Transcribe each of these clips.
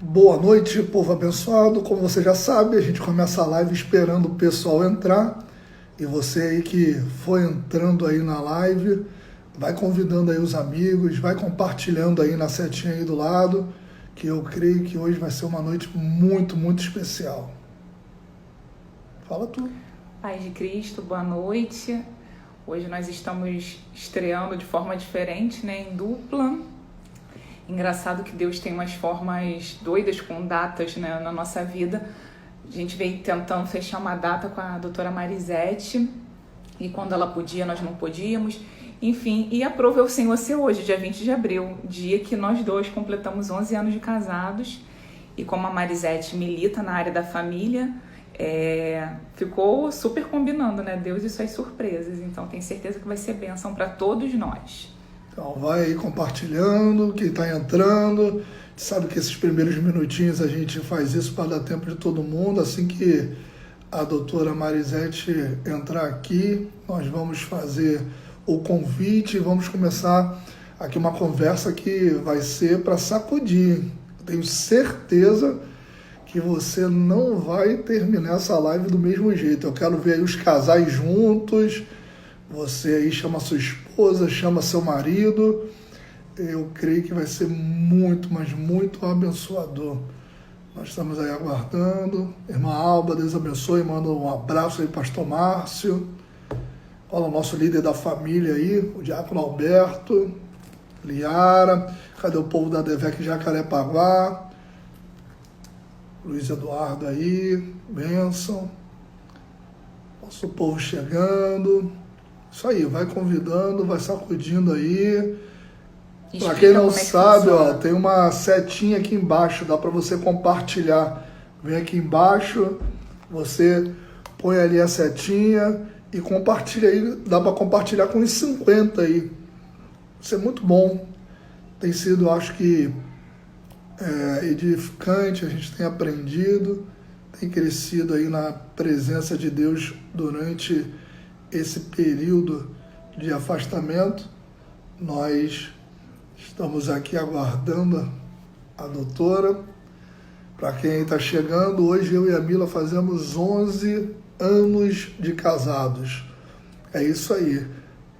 Boa noite, povo abençoado. Como você já sabe, a gente começa a live esperando o pessoal entrar. E você aí que foi entrando aí na live, vai convidando aí os amigos, vai compartilhando aí na setinha aí do lado, que eu creio que hoje vai ser uma noite muito, muito especial. Fala tu. Paz de Cristo, boa noite. Hoje nós estamos estreando de forma diferente, né, em dupla. Engraçado que Deus tem umas formas doidas com datas, né, na nossa vida. A gente veio tentando fechar uma data com a doutora Marisete e quando ela podia, nós não podíamos. Enfim, e aprove o Senhor ser hoje, dia 20 de abril, dia que nós dois completamos 11 anos de casados. E como a Marisete milita na área da família, ficou super combinando, né? Deus e suas surpresas. Então, tenho certeza que vai ser bênção para todos nós. Então vai aí compartilhando, quem está entrando. Sabe que esses primeiros minutinhos a gente faz isso para dar tempo de todo mundo. Assim que a doutora Marisete entrar aqui, nós vamos fazer o convite e vamos começar aqui uma conversa que vai ser para sacudir. Eu tenho certeza que você não vai terminar essa live do mesmo jeito. Eu quero ver aí os casais juntos. Você aí chama sua esposa, chama seu marido. Eu creio que vai ser muito, mas muito abençoador. Nós estamos aí aguardando. Irmã Alba, Deus abençoe. Manda um abraço aí, pastor Márcio. Olha o nosso líder da família aí, o diácono Alberto, Liara. Cadê o povo da Devec Jacarepaguá? Luiz Eduardo aí, bênção. Nosso povo chegando. Isso aí, vai convidando, vai sacudindo aí. Para quem não sabe, ó, tem uma setinha aqui embaixo, dá para você compartilhar. Vem aqui embaixo, você põe ali a setinha e compartilha aí. Dá para compartilhar com uns 50 aí. Isso é muito bom. Tem sido, acho que, edificante, a gente tem aprendido, tem crescido aí na presença de Deus durante esse período de afastamento. Nós estamos aqui aguardando a doutora. Para quem está chegando, hoje eu e a Mila fazemos 11 anos de casados. É isso aí,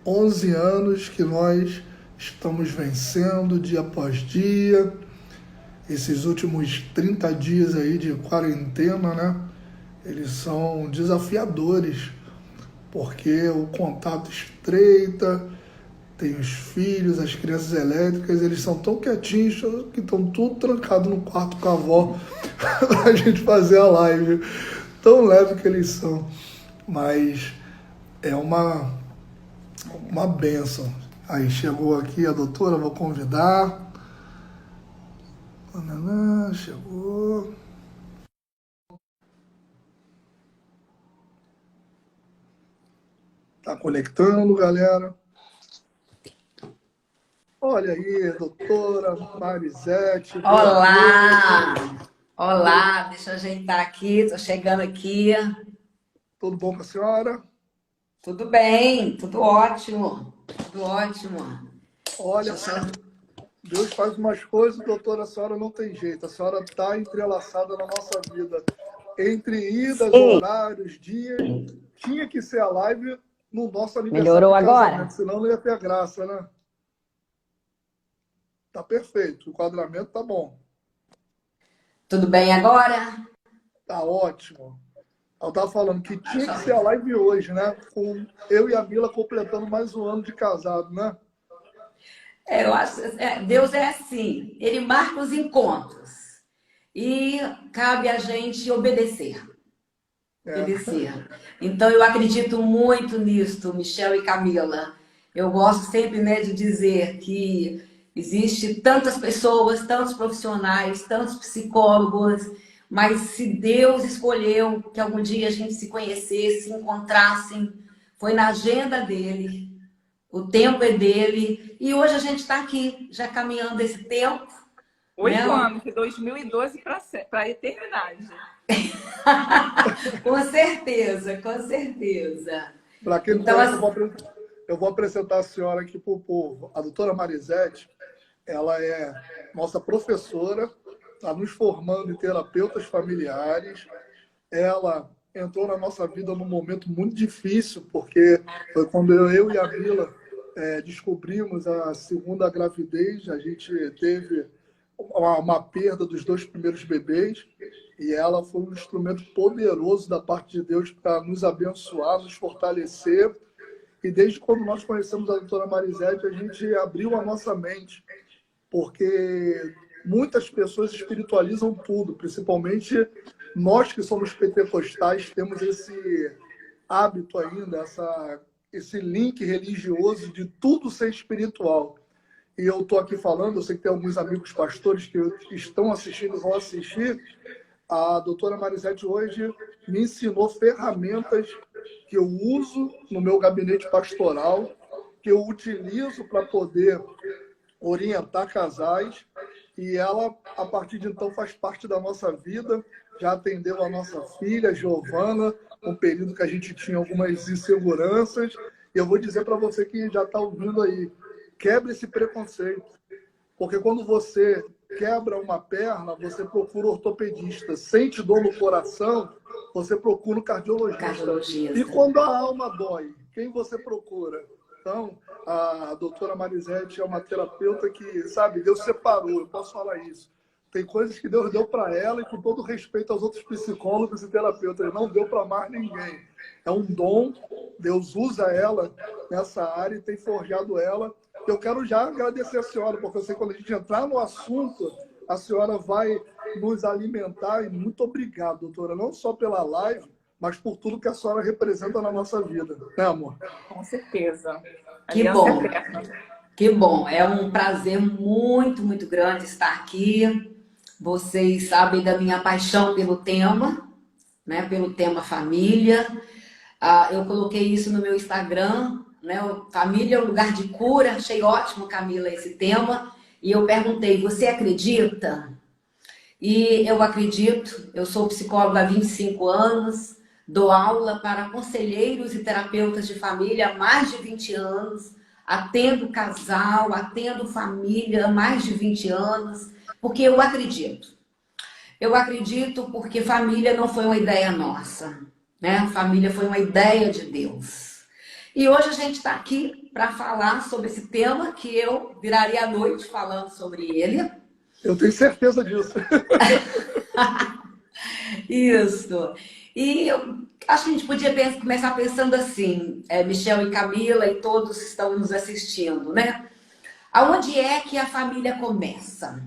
11 anos que nós estamos vencendo dia após dia. Esses últimos 30 dias aí de quarentena, né? Eles são desafiadores, porque o contato estreita, tem os filhos, as crianças elétricas, eles são tão quietinhos que estão tudo trancados no quarto com a avó para a gente fazer a live. Tão leve que eles são. Mas é uma bênção. Aí chegou aqui a doutora, vou convidar. Chegou. Tá conectando, galera. Olha aí, doutora Marisete. Olá! Olá, deixa eu ajeitar aqui, tô chegando aqui. Tudo bom com a senhora? Tudo bem, tudo ótimo, tudo ótimo. Olha, Deus faz umas coisas, doutora, a senhora não tem jeito. A senhora está entrelaçada na nossa vida. Entre idas, horários, dias, tinha que ser a live no nosso aniversário Melhorou de casamento, agora? senão não ia ter graça, né? Tá perfeito, o enquadramento tá bom. Tudo bem agora? Tá ótimo. Eu tava falando que tinha que ser a live hoje, né? Com eu e a Mila completando mais um ano de casado, né? Eu acho, Deus é assim, Ele marca os encontros e cabe a gente obedecer. Obedecer. Então eu acredito muito nisso, Michel e Camila. Eu gosto sempre, né, de dizer que existe tantas pessoas, tantos profissionais, tantos psicólogos, mas se Deus escolheu que algum dia a gente se conhecesse, se encontrassem, foi na agenda dele, o tempo é dele, e hoje a gente está aqui, já caminhando esse tempo. 8 anos, de 2012 para a eternidade. Com certeza, com certeza. Para quem não Então, conhece, eu vou apresentar a senhora aqui para o povo. A doutora Marisete, ela é nossa professora está nos formando em terapeutas familiares. Ela entrou na nossa vida num momento muito difícil, porque foi quando eu e a Mila descobrimos a segunda gravidez, a gente teve uma perda dos 2 primeiros bebês, e ela foi um instrumento poderoso da parte de Deus para nos abençoar, nos fortalecer. E desde quando nós conhecemos a doutora Marisete, a gente abriu a nossa mente, porque muitas pessoas espiritualizam tudo, principalmente nós que somos pentecostais, temos esse hábito ainda, esse link religioso de tudo ser espiritual. E eu estou aqui falando, eu sei que tem alguns amigos pastores que estão assistindo e vão assistir. A doutora Marisete hoje me ensinou ferramentas que eu uso no meu gabinete pastoral, que eu utilizo para poder orientar casais, e ela, a partir de então, faz parte da nossa vida. Já atendeu a nossa filha, Giovana, um período que a gente tinha algumas inseguranças. E eu vou dizer para você que já está ouvindo aí, quebre esse preconceito. Porque quando você quebra uma perna, você procura o ortopedista. Sente dor no coração, você procura o cardiologista. E quando a alma dói, quem você procura? Então, a doutora Marisete é uma terapeuta que, sabe, Deus separou, eu posso falar isso. Tem coisas que Deus deu para ela, e com todo respeito aos outros psicólogos e terapeutas, ele não deu para mais ninguém. É um dom, Deus usa ela nessa área e tem forjado ela. Eu quero já agradecer a senhora, porque eu sei que quando a gente entrar no assunto, a senhora vai nos alimentar. E muito obrigado, doutora, não só pela live, mas por tudo que a senhora representa na nossa vida. Né, amor? Com certeza. Que bom. Que bom. É um prazer muito, muito grande estar aqui. Vocês sabem da minha paixão pelo tema, né? Pelo tema família. Eu coloquei isso no meu Instagram, né? Família é um lugar de cura. Achei ótimo, Camila, esse tema. E eu perguntei, você acredita? E eu acredito. Eu sou psicóloga há 25 anos. Dou aula para conselheiros e terapeutas de família há mais de 20 anos. Atendo casal, atendo família há mais de 20 anos. Porque eu acredito. Eu acredito porque família não foi uma ideia nossa, né? Família foi uma ideia de Deus. E hoje a gente está aqui para falar sobre esse tema, que eu viraria a noite falando sobre ele. Eu tenho certeza disso. Isso. E eu acho que a gente podia começar pensando assim, Michel e Camila e todos que estão nos assistindo, né? Aonde é que a família começa?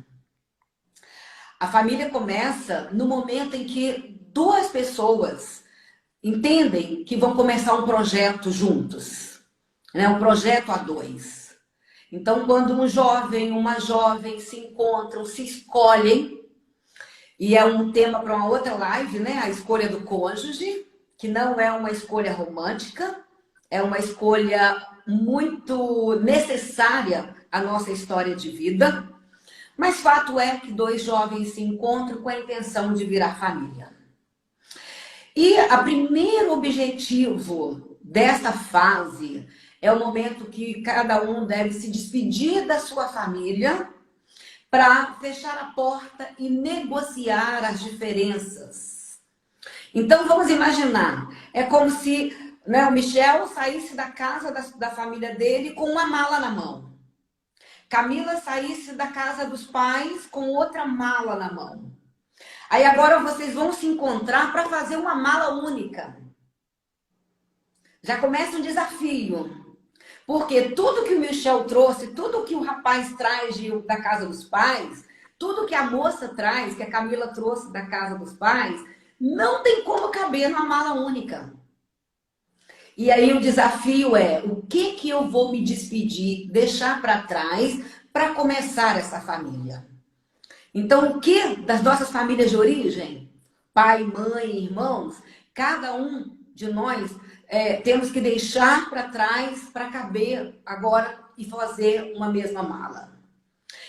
A família começa no momento em que duas pessoas entendem que vão começar um projeto juntos, né? Um projeto a dois. Então, quando um jovem, uma jovem se encontram, se escolhem, e é um tema para uma outra live, né? A escolha do cônjuge, que não é uma escolha romântica, é uma escolha muito necessária à nossa história de vida. Mas fato é que dois jovens se encontram com a intenção de virar família. E o primeiro objetivo dessa fase é o momento que cada um deve se despedir da sua família para fechar a porta e negociar as diferenças. Então vamos imaginar, é como se, né, o Michel saísse da casa da família dele com uma mala na mão. Camila saísse da casa dos pais com outra mala na mão. Aí agora vocês vão se encontrar para fazer uma mala única. Já começa um desafio. Porque tudo que o Michel trouxe, tudo que o rapaz traz da casa dos pais, tudo que a moça traz, que a Camila trouxe da casa dos pais, não tem como caber numa mala única. E aí o desafio é, o que eu vou me despedir, deixar para trás para começar essa família? Então, o que das nossas famílias de origem, pai, mãe, irmãos, cada um de nós temos que deixar para trás para caber agora e fazer uma mesma mala.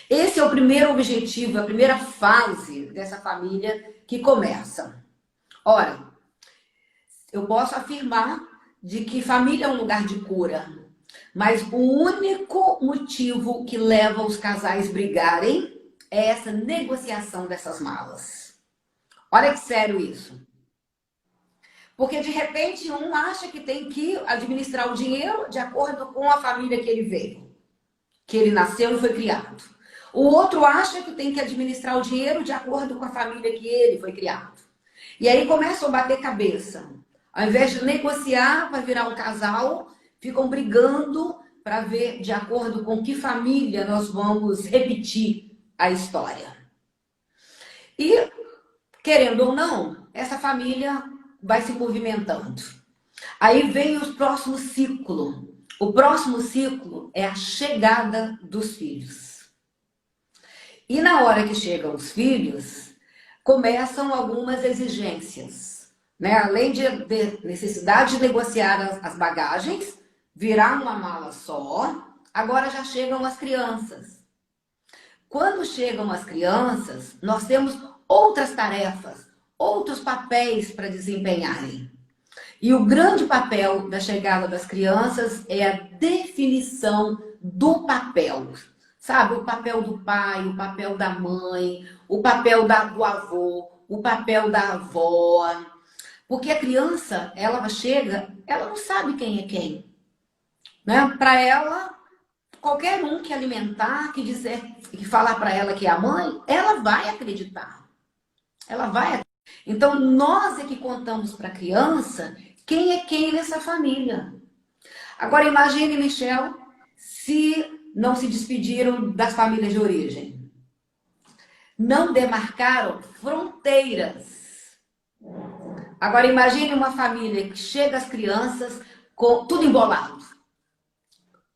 Esse é o primeiro objetivo, a primeira fase dessa família que começa. Ora, eu posso afirmar de que família é um lugar de cura, mas o único motivo que leva os casais a brigarem é essa negociação dessas malas. Olha que sério isso. Porque, de repente, um acha que tem que administrar o dinheiro de acordo com a família que ele veio, que ele nasceu e foi criado. O outro acha que tem que administrar o dinheiro de acordo com a família que ele foi criado. E aí começam a bater cabeça. Ao invés de negociar para virar um casal, ficam brigando para ver de acordo com que família nós vamos repetir a história. E, querendo ou não, essa família vai se movimentando. Aí vem o próximo ciclo. O próximo ciclo é a chegada dos filhos. E na hora que chegam os filhos, começam algumas exigências, né? Além de necessidade de negociar as bagagens, virar uma mala só, agora já chegam as crianças. Quando chegam as crianças, nós temos outras tarefas, outros papéis para desempenharem. E o grande papel da chegada das crianças é a definição do papel. Sabe, o papel do pai, o papel da mãe, o papel do avô, o papel da avó. Porque a criança, ela chega, ela não sabe quem é quem. Né? Para ela, qualquer um que alimentar, que dizer, que falar para ela que é a mãe, ela vai acreditar. Ela vai acreditar. Então, nós é que contamos para a criança quem é quem nessa família. Agora, imagine, Michel, se não se despediram das famílias de origem. Não demarcaram fronteiras. Agora, imagine uma família que chega às crianças com tudo embolado.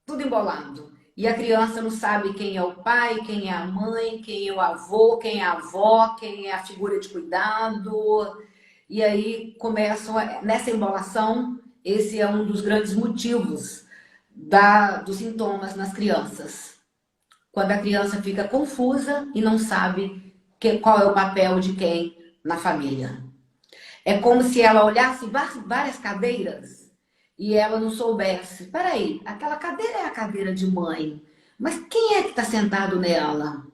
Tudo embolado. E a criança não sabe quem é o pai, quem é a mãe, quem é o avô, quem é a avó, quem é a figura de cuidado. E aí começam, nessa embolação, esse é um dos grandes motivos dos sintomas nas crianças. Quando a criança fica confusa e não sabe qual é o papel de quem na família. É como se ela olhasse várias cadeiras e ela não soubesse. Peraí, aquela cadeira é a cadeira de mãe, mas quem é que está sentado nela?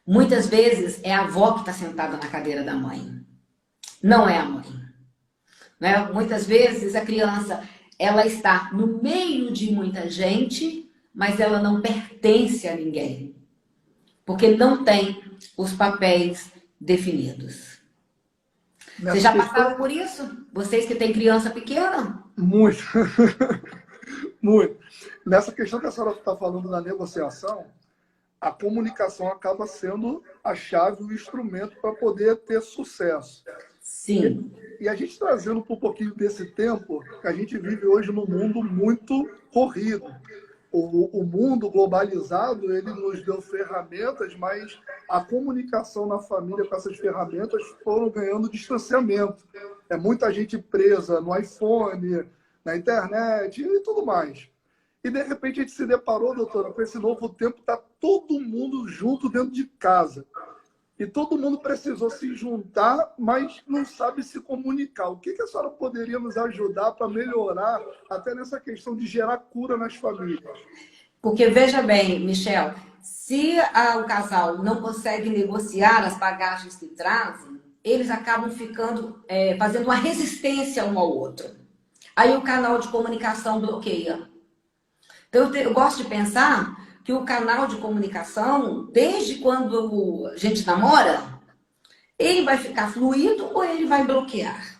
Muitas vezes é a avó que está sentada na cadeira da mãe. Não é a mãe. Né? Muitas vezes a criança, ela está no meio de muita gente, mas ela não pertence a ninguém. Porque não tem os papéis definidos. Vocês já passaram por isso? Vocês que têm criança pequena? Muito. Muito. Nessa questão que a senhora está falando da negociação, a comunicação acaba sendo a chave, o instrumento para poder ter sucesso. Sim. E a gente trazendo um pouquinho desse tempo, que a gente vive hoje num mundo muito corrido. O mundo globalizado, ele nos deu ferramentas, mas a comunicação na família com essas ferramentas foram ganhando distanciamento. É muita gente presa no iPhone, na internet e tudo mais. E, de repente, a gente se deparou, doutora, com esse novo tempo, está todo mundo junto dentro de casa. E todo mundo precisou se juntar, mas não sabe se comunicar. O que a senhora poderia nos ajudar para melhorar até nessa questão de gerar cura nas famílias? Porque, veja bem, Michel, se o casal não consegue negociar as bagagens que trazem, eles acabam ficando, fazendo uma resistência um ao outro. Aí o canal de comunicação bloqueia. Então, eu gosto de pensar que o canal de comunicação, desde quando a gente namora, ele vai ficar fluido ou ele vai bloquear.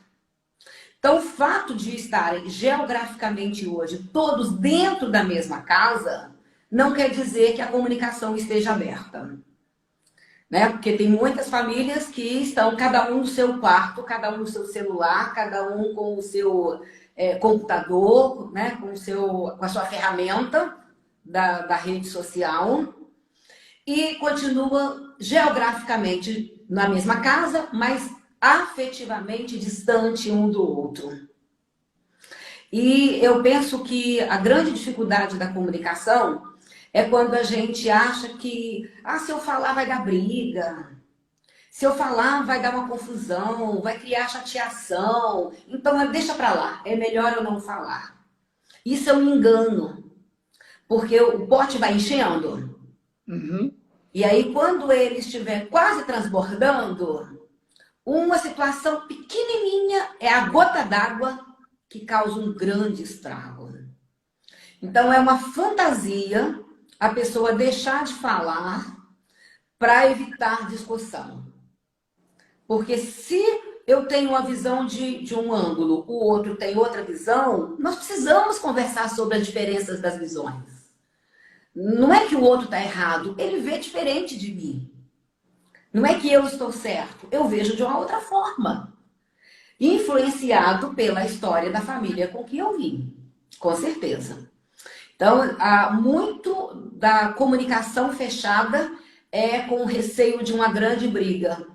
Então, o fato de estarem geograficamente hoje todos dentro da mesma casa, não quer dizer que a comunicação esteja aberta. Né? Porque tem muitas famílias que estão cada um no seu quarto, cada um no seu celular, cada um com o seu computador, né? com a sua ferramenta da rede social, e continua geograficamente na mesma casa, mas afetivamente distante um do outro. E eu penso que a grande dificuldade da comunicação é quando a gente acha que se eu falar vai dar briga, se eu falar vai dar uma confusão, vai criar chateação, então deixa pra lá, é melhor eu não falar. Isso é um engano. Porque o pote vai enchendo. Uhum. E aí, quando ele estiver quase transbordando, uma situação pequenininha é a gota d'água que causa um grande estrago. Então, é uma fantasia a pessoa deixar de falar para evitar discussão. Porque se eu tenho uma visão de um ângulo, o outro tem outra visão, nós precisamos conversar sobre as diferenças das visões. Não é que o outro está errado, ele vê diferente de mim. Não é que eu estou certo, eu vejo de uma outra forma. Influenciado pela história da família com que eu vim, com certeza. Então, muito da comunicação fechada é com o receio de uma grande briga,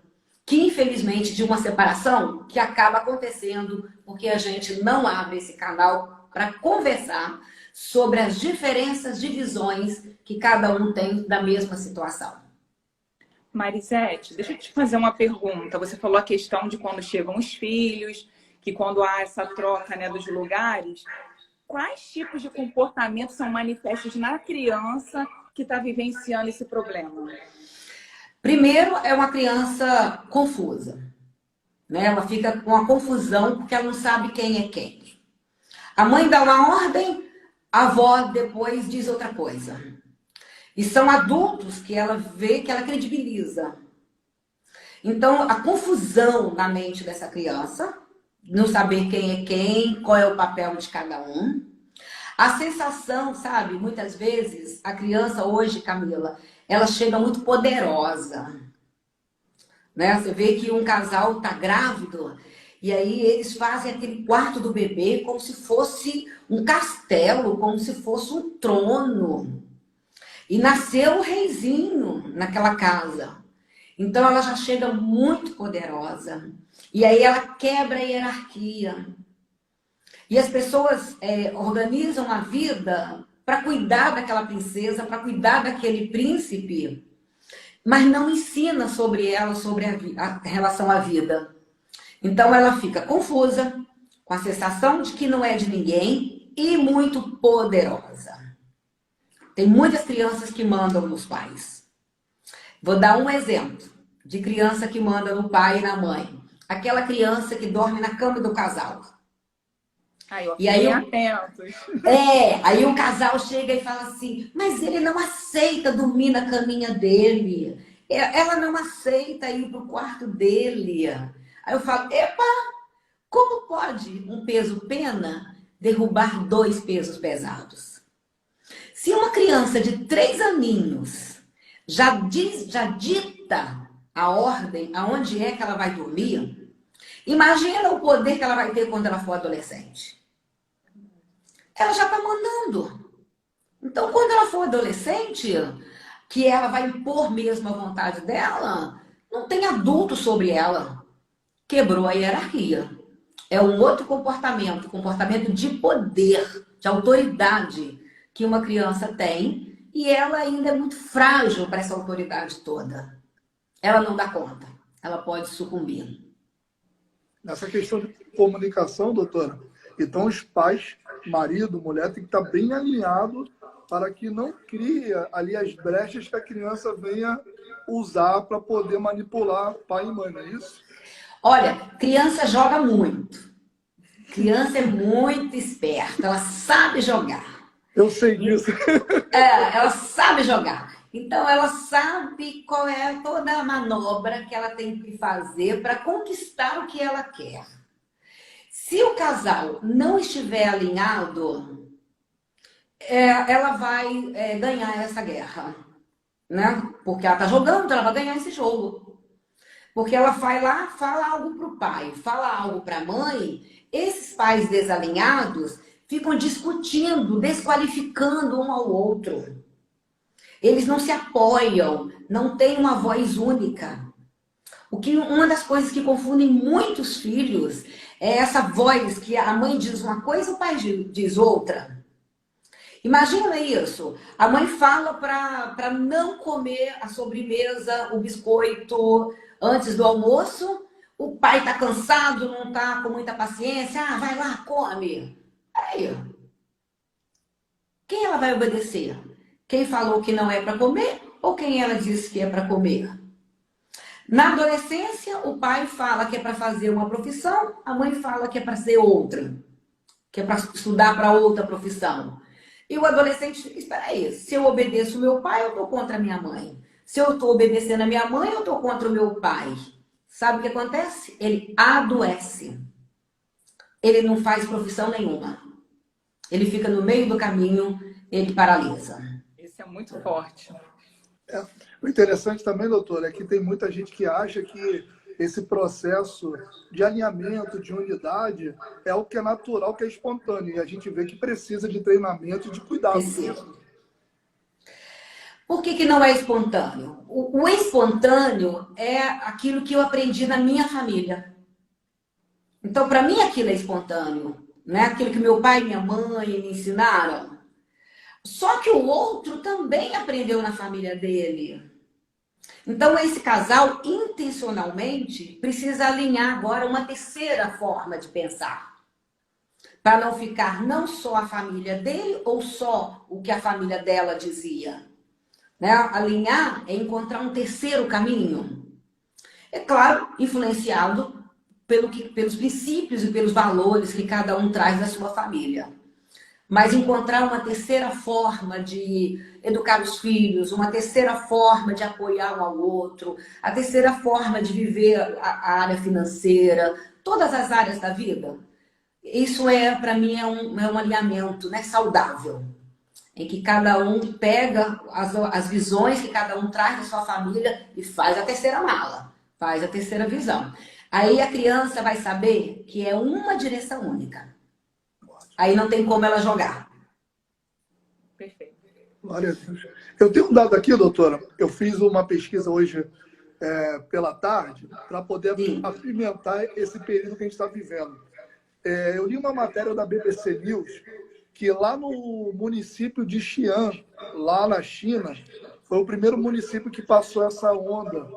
que infelizmente de uma separação que acaba acontecendo porque a gente não abre esse canal para conversar sobre as diferenças de visões que cada um tem da mesma situação. Marisete, deixa eu te fazer uma pergunta. Você falou a questão de quando chegam os filhos, que quando há essa troca, né, dos lugares, quais tipos de comportamentos são manifestos na criança que está vivenciando esse problema? Primeiro, é uma criança confusa, né? Ela fica com a confusão porque ela não sabe quem é quem. A mãe dá uma ordem, a avó depois diz outra coisa. E são adultos que ela vê, que ela credibiliza. Então, a confusão na mente dessa criança, não saber quem é quem, qual é o papel de cada um. A sensação, sabe, muitas vezes, a criança hoje, Camila, ela chega muito poderosa. Né? Você vê que um casal está grávido, e aí eles fazem aquele quarto do bebê como se fosse um castelo, como se fosse um trono. E nasceu o reizinho naquela casa. Então ela já chega muito poderosa. E aí ela quebra a hierarquia. E as pessoas organizam a vida para cuidar daquela princesa, para cuidar daquele príncipe, mas não ensina sobre ela, sobre a relação à vida. Então ela fica confusa, com a sensação de que não é de ninguém e muito poderosa. Tem muitas crianças que mandam nos pais. Vou dar um exemplo de criança que manda no pai e na mãe. Aquela criança que dorme na cama do casal. E aí, atentos. Aí o casal chega e fala assim, mas ele não aceita dormir na caminha dele. Ela não aceita ir pro quarto dele. Aí eu falo, epa, como pode um peso pena derrubar 2 pesos pesados? Se uma criança de 3 aninhos já dita a ordem aonde é que ela vai dormir, imagina o poder que ela vai ter quando ela for adolescente. Ela já está mandando. Então, quando ela for adolescente, que ela vai impor mesmo a vontade dela, não tem adulto sobre ela. Quebrou a hierarquia. É um outro comportamento de poder, de autoridade que uma criança tem, e ela ainda é muito frágil para essa autoridade toda. Ela não dá conta. Ela pode sucumbir. Nessa questão de comunicação, doutora, então os pais, marido, mulher, tem que estar bem alinhado para que não crie ali as brechas que a criança venha usar para poder manipular pai e mãe, não é isso? Olha, criança joga muito. Criança é muito esperta, ela sabe jogar. Eu sei disso. Ela sabe jogar. Então, ela sabe qual é toda a manobra que ela tem que fazer para conquistar o que ela quer. Se o casal não estiver alinhado, ela vai ganhar essa guerra, né? Porque ela está jogando, então ela vai ganhar esse jogo. Porque ela vai lá, fala algo para o pai, fala algo para a mãe. Esses pais desalinhados ficam discutindo, desqualificando um ao outro. Eles não se apoiam, não têm uma voz única. Uma das coisas que confundem muitos filhos é essa voz que a mãe diz uma coisa e o pai diz outra. Imagina isso. A mãe fala para não comer a sobremesa, o biscoito antes do almoço. O pai está cansado, não está com muita paciência. Ah, vai lá, come. Aí, quem ela vai obedecer? Quem falou que não é para comer ou quem ela diz que é para comer? Na adolescência, o pai fala que é para fazer uma profissão, a mãe fala que é para ser outra, que é para estudar para outra profissão. E o adolescente, espera aí, se eu obedeço o meu pai, eu estou contra a minha mãe. Se eu estou obedecendo a minha mãe, eu estou contra o meu pai. Sabe o que acontece? Ele adoece. Ele não faz profissão nenhuma. Ele fica no meio do caminho, ele paralisa. Isso é muito forte. O interessante também, doutora, é que tem muita gente que acha que esse processo de alinhamento, de unidade, é o que é natural, que é espontâneo. E a gente vê que precisa de treinamento e de cuidado. Preciso. Por que não é espontâneo? O espontâneo é aquilo que eu aprendi na minha família. Então, para mim, aquilo é espontâneo, né? Aquilo que meu pai e minha mãe me ensinaram. Só que o outro também aprendeu na família dele. Então, esse casal, intencionalmente, precisa alinhar agora uma terceira forma de pensar. Para não ficar não só a família dele ou só o que a família dela dizia. Né? Alinhar é encontrar um terceiro caminho. É claro, influenciado pelos princípios e pelos valores que cada um traz da sua família. Mas encontrar uma terceira forma de educar os filhos, uma terceira forma de apoiar um ao outro, a terceira forma de viver a área financeira, todas as áreas da vida. Isso para mim, é um alinhamento, né, saudável, em que cada um pega as visões que cada um traz da sua família e faz a terceira mala, faz a terceira visão. Aí a criança vai saber que é uma direção única. Aí não tem como ela jogar. Perfeito. Glória a Deus. Eu tenho um dado aqui, doutora. Eu fiz uma pesquisa hoje pela tarde para poder apimentar esse período que a gente está vivendo. Eu li uma matéria da BBC News que lá no município de Xi'an, lá na China, foi o primeiro município que passou essa onda.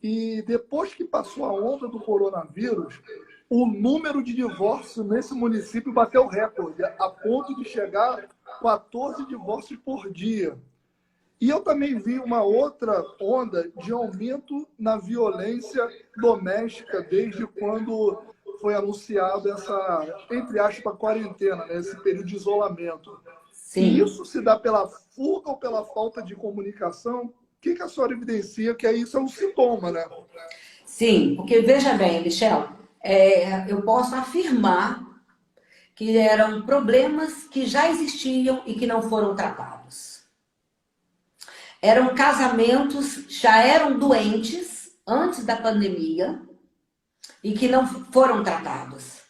E depois que passou a onda do coronavírus, o número de divórcios nesse município bateu recorde, a ponto de chegar a 14 divórcios por dia. E eu também vi uma outra onda de aumento na violência doméstica desde quando foi anunciada essa, entre aspas, quarentena, né? Esse período de isolamento. Sim. E isso se dá pela fuga ou pela falta de comunicação? O que a senhora evidencia que isso é um sintoma, né? Sim, porque veja bem, Michel, eu posso afirmar que eram problemas que já existiam e que não foram tratados. Eram casamentos, já eram doentes antes da pandemia e que não foram tratados.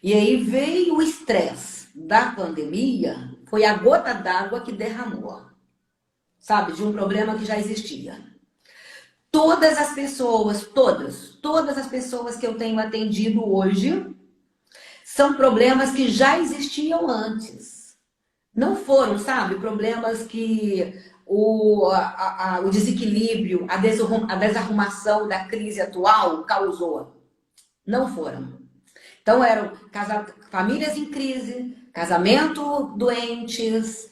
E aí veio o estresse da pandemia, foi a gota d'água que derramou, sabe, de um problema que já existia. Todas as pessoas, todas as pessoas que eu tenho atendido hoje são problemas que já existiam antes. Não foram, sabe, problemas que o desequilíbrio, a desarrumação da crise atual causou. Não foram. Então eram famílias em crise, casamento doentes,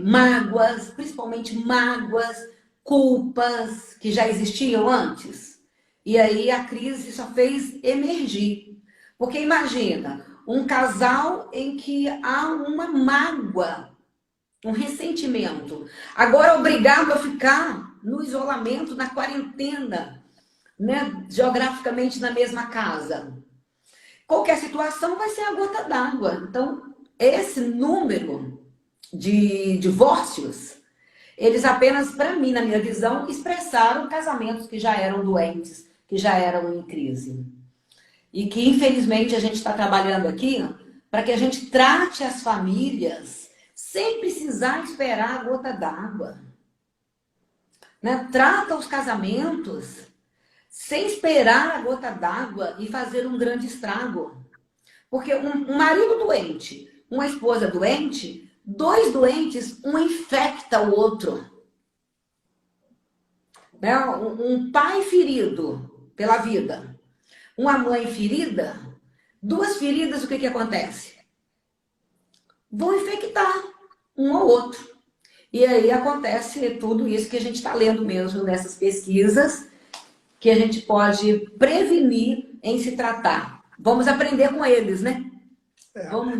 mágoas, principalmente mágoas, culpas que já existiam antes. E aí a crise só fez emergir. Porque imagina, um casal em que há uma mágoa, um ressentimento. Agora obrigado a ficar no isolamento, na quarentena, né? Geograficamente na mesma casa. Qualquer situação vai ser a gota d'água. Então, esse número de divórcios, eles apenas, para mim, na minha visão, expressaram casamentos que já eram doentes, que já eram em crise. E que, infelizmente, a gente está trabalhando aqui para que a gente trate as famílias sem precisar esperar a gota d'água. Né? Trata os casamentos sem esperar a gota d'água e fazer um grande estrago. Porque um marido doente, uma esposa doente, dois doentes, um infecta o outro. Né? Um pai ferido pela vida, uma mãe ferida, duas feridas, o que acontece? Vão infectar um ao outro. E aí acontece tudo isso que a gente está lendo mesmo nessas pesquisas, que a gente pode prevenir em se tratar. Vamos aprender com eles, né?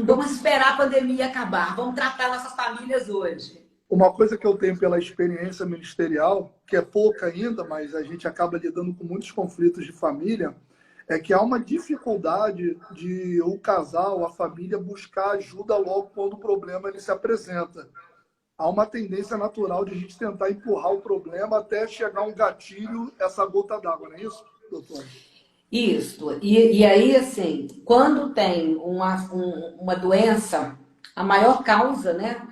Vamos esperar a pandemia acabar. Vamos tratar nossas famílias hoje. Uma coisa que eu tenho pela experiência ministerial, que é pouca ainda, mas a gente acaba lidando com muitos conflitos de família, é que há uma dificuldade de o casal, a família, buscar ajuda logo quando o problema ele se apresenta. Há uma tendência natural de a gente tentar empurrar o problema até chegar um gatilho, essa gota d'água, não é isso, doutora? Isso. E aí, assim, quando tem uma doença, a maior causa, né?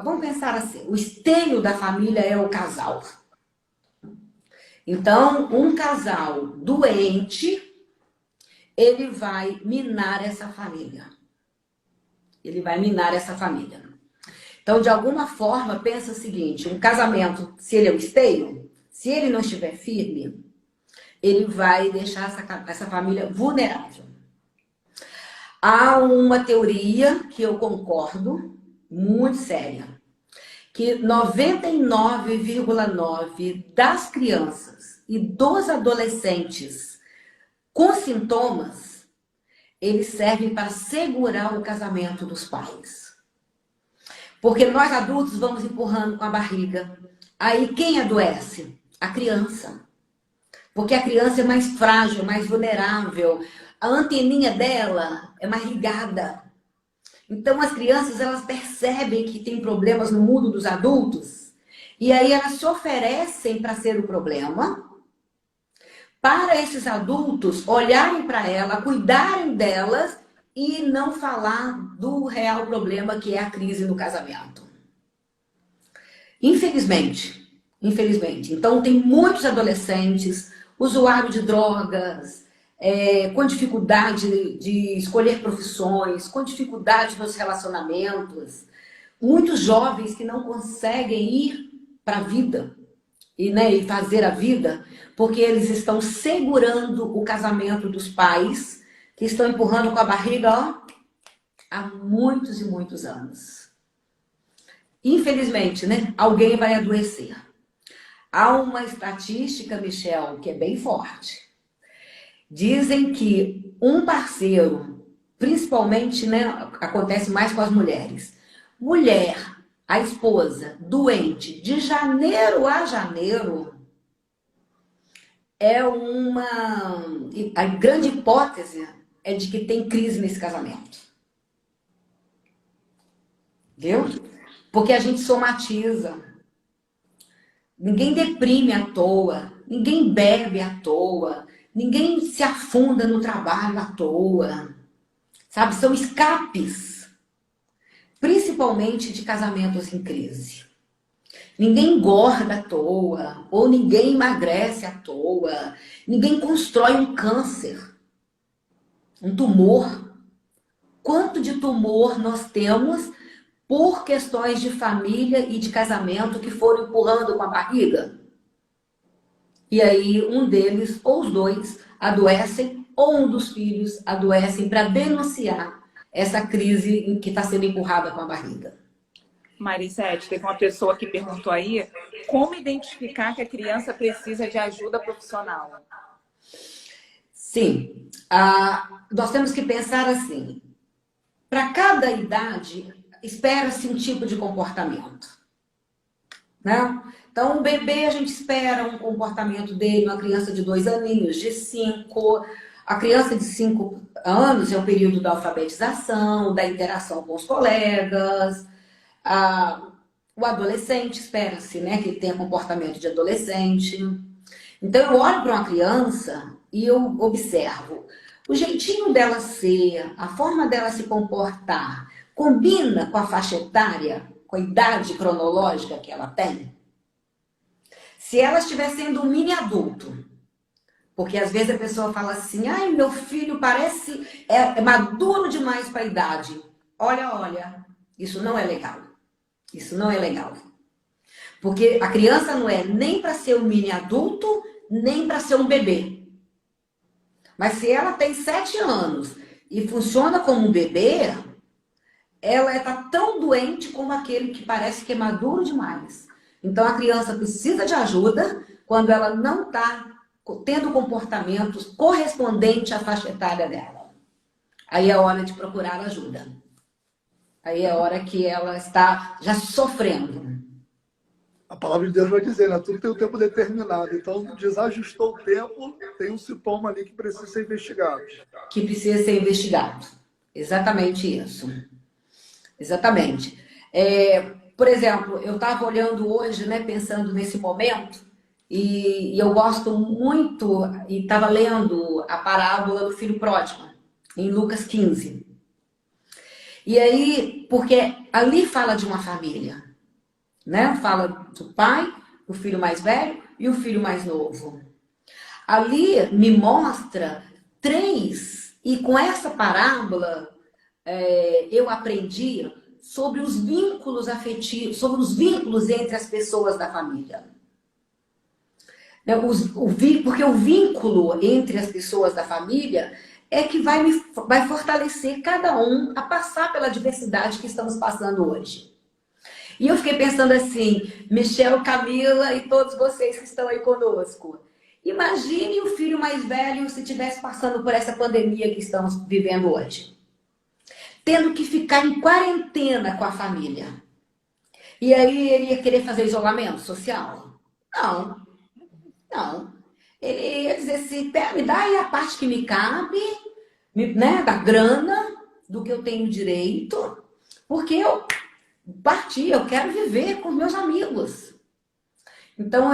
Vamos pensar assim, o esteio da família é o casal. Então, um casal doente, ele vai minar essa família. Ele vai minar essa família. Então, de alguma forma, pensa o seguinte, um casamento, se ele é o esteio, se ele não estiver firme, ele vai deixar essa família vulnerável. Há uma teoria que eu concordo, muito séria, que 99,9% das crianças e dos adolescentes com sintomas, eles servem para segurar o casamento dos pais. Porque nós adultos vamos empurrando com a barriga. Aí quem adoece? A criança. Porque a criança é mais frágil, mais vulnerável. A anteninha dela é mais ligada. Então as crianças, elas percebem que tem problemas no mundo dos adultos. E aí elas se oferecem para ser o problema. Para esses adultos olharem para ela, cuidarem delas e não falar do real problema que é a crise no casamento. Infelizmente. Então tem muitos adolescentes, usuários de drogas, com dificuldade de escolher profissões, com dificuldade nos relacionamentos, muitos jovens que não conseguem ir para a vida e fazer a vida, porque eles estão segurando o casamento dos pais, que estão empurrando com a barriga há muitos e muitos anos. Infelizmente, né? Alguém vai adoecer. Há uma estatística, Michel, que é bem forte. Dizem que um parceiro, principalmente, né, acontece mais com as mulheres. Mulher, a esposa, doente, de janeiro a janeiro, a grande hipótese é de que tem crise nesse casamento. Viu? Porque a gente somatiza. Ninguém deprime à toa, ninguém bebe à toa, ninguém se afunda no trabalho à toa. Sabe? São escapes, principalmente de casamentos em crise. Ninguém engorda à toa, ou ninguém emagrece à toa, ninguém constrói um câncer, um tumor. Quanto de tumor nós temos por questões de família e de casamento que foram empurrando com a barriga? E aí um deles, ou os dois, adoecem, ou um dos filhos adoecem para denunciar essa crise que está sendo empurrada com a barriga. Marisete, teve uma pessoa que perguntou aí como identificar que a criança precisa de ajuda profissional. Sim, nós temos que pensar assim, para cada idade, espera-se um tipo de comportamento, né? Então, um bebê, a gente espera um comportamento dele, uma criança de 2 aninhos, de 5. A criança de 5 anos é o período da alfabetização, da interação com os colegas. O adolescente, espera-se, né, que ele tenha comportamento de adolescente. Então, eu olho para uma criança e eu observo o jeitinho dela ser, a forma dela se comportar, combina com a faixa etária, com a idade cronológica que ela tem? Se ela estiver sendo um mini adulto, porque às vezes a pessoa fala assim, ai, meu filho parece maduro demais para a idade. Olha, isso não é legal. Isso não é legal. Porque a criança não é nem para ser um mini adulto, nem para ser um bebê. Mas se ela tem 7 anos e funciona como um bebê, ela está tão doente como aquele que parece que é maduro demais. Então a criança precisa de ajuda quando ela não está tendo comportamentos correspondentes à faixa etária dela. Aí é hora de procurar ajuda. Aí é hora que ela está já sofrendo. A palavra de Deus vai dizer, né? Tudo tem um tempo determinado. Então, desajustou o tempo, tem um sintoma ali que precisa ser investigado. Que precisa ser investigado. Exatamente isso. Exatamente. Por exemplo, eu estava olhando hoje, né, pensando nesse momento, e eu gosto muito, e estava lendo a parábola do filho pródigo, em Lucas 15. E aí, porque ali fala de uma família, né? Fala do pai, o filho mais velho e o filho mais novo. Ali me mostra 3, e com essa parábola eu aprendi sobre os vínculos afetivos, sobre os vínculos entre as pessoas da família. Porque o vínculo entre as pessoas da família é que vai fortalecer cada um a passar pela diversidade que estamos passando hoje. E eu fiquei pensando assim, Michel, Camila e todos vocês que estão aí conosco. Imagine o filho mais velho se estivesse passando por essa pandemia que estamos vivendo hoje. Tendo que ficar em quarentena com a família. E aí ele ia querer fazer isolamento social? Não. Não. Ele ia dizer assim, me dá aí a parte que me cabe, né, da grana, do que eu tenho direito, porque eu quero viver com meus amigos. Então,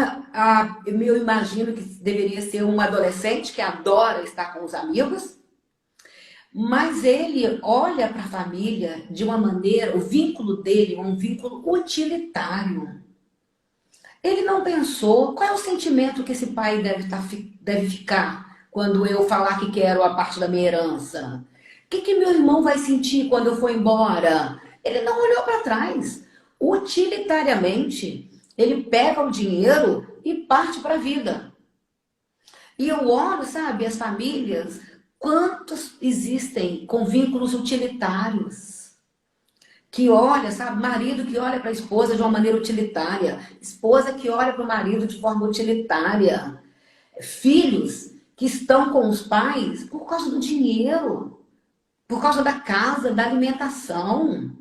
eu imagino que deveria ser um adolescente que adora estar com os amigos, mas ele olha para a família de uma maneira, o vínculo dele é um vínculo utilitário. Ele não pensou qual é o sentimento que esse pai deve ficar quando eu falar que quero a parte da minha herança. O que meu irmão vai sentir quando eu for embora? Ele não olhou para trás. Utilitariamente, ele pega o dinheiro e parte para a vida. E eu olho, sabe, as famílias, quantos existem com vínculos utilitários? Que olha, sabe, marido que olha para a esposa de uma maneira utilitária, esposa que olha para o marido de forma utilitária, filhos que estão com os pais por causa do dinheiro, por causa da casa, da alimentação.